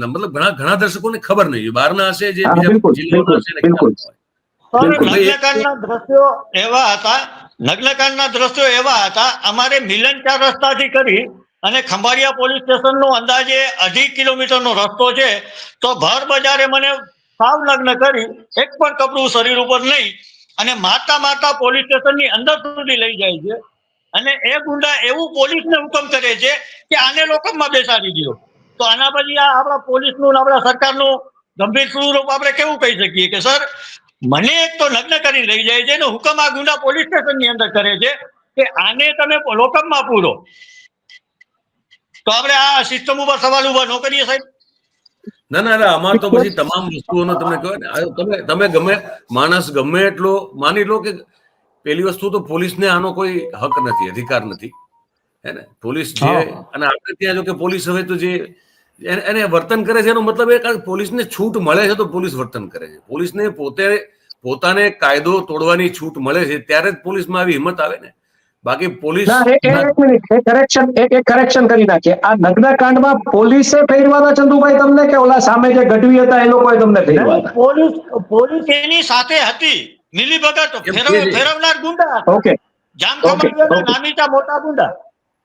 મતલબ ઘણા ઘણા દર્શકોને ખબર નહીં, બહારના હશે જે હા, બીજા બિલકુલ, જિલ્લાઓના હશે ને ખ્યાલ બિલકુલ, ન હોય. બિલકુલ. નગ્નકાંડના દ્રશ્યો એવા હતા, નગ્નકાંડના દ્રશ્યો એવા હતા, અમારે મિલન 4 રસ્તાથી કરી અને ખંભાળિયા પોલીસ સ્ટેશનનો અંદાજે 2.5 કિલોમીટરનો રસ્તો છે, તો ભર બજારે મને સાવ નગ્ન કરી, એક પણ કપડું શરીર ઉપર નહીં, અને મારતા મારતા પોલીસ સ્ટેશનની અંદર સુધી લઈ જાય છે. અને એ ગુંડા એવું પોલીસને હુકમ કરે છે કે આને લોકઅપમાં બેસાડી દો. તો આના પછી આ આપણા પોલીસનું આપણા સરકારનું ગંભીર સ્વરૂપ આપણે કેવું કહી શકીએ કે સર, મને એક તો નગ્ન કરીને લઈ જાય છે ને હુકમ આ ગુંડા પોલીસ સ્ટેશનની અંદર કરે છે કે આને તમે લોકઅપમાં પૂરો. તો આપણે આ સિસ્ટમ ઉપર સવાલ ઉભા ન કરીએ સાહેબ? ના ના ના, આમાં તો પછી તમામ વસ્તુઓનો તમને કહેવાય ને, તમે ગમે માણસ ગમે એટલો માની લો કે પેલી વસ્તુ તો પોલીસને આનો કોઈ હક નથી, અધિકાર નથી, હે ને. પોલીસ જે અને આપણે ત્યાં જો કે પોલીસ હવે તો જે એને વર્તન કરે છે એનો મતલબ એ કે પોલીસને છૂટ મળે છે તો પોલીસ વર્તન કરે છે. પોલીસને પોતાને કાયદો તોડવાની છૂટ મળે છે ત્યારે જ પોલીસમાં આવી હિંમત આવે ને. બાકી પોલીસ કરેક્શન કરી નાખીએ. આ નગ્નકાંડમાં પોલીસે ફેરવાના ચંદુભાઈ તમને, કે ઓલા સામે જે ગઢવી હતા એ લોકોએ તમને ફેરવાના? પોલીસ એની સાથે હતી, મિલીભગત ફેરવનાર ગુંડા. ઓકે, જામ ખંભાળિયાના નામીતા મોટા ગુંડા.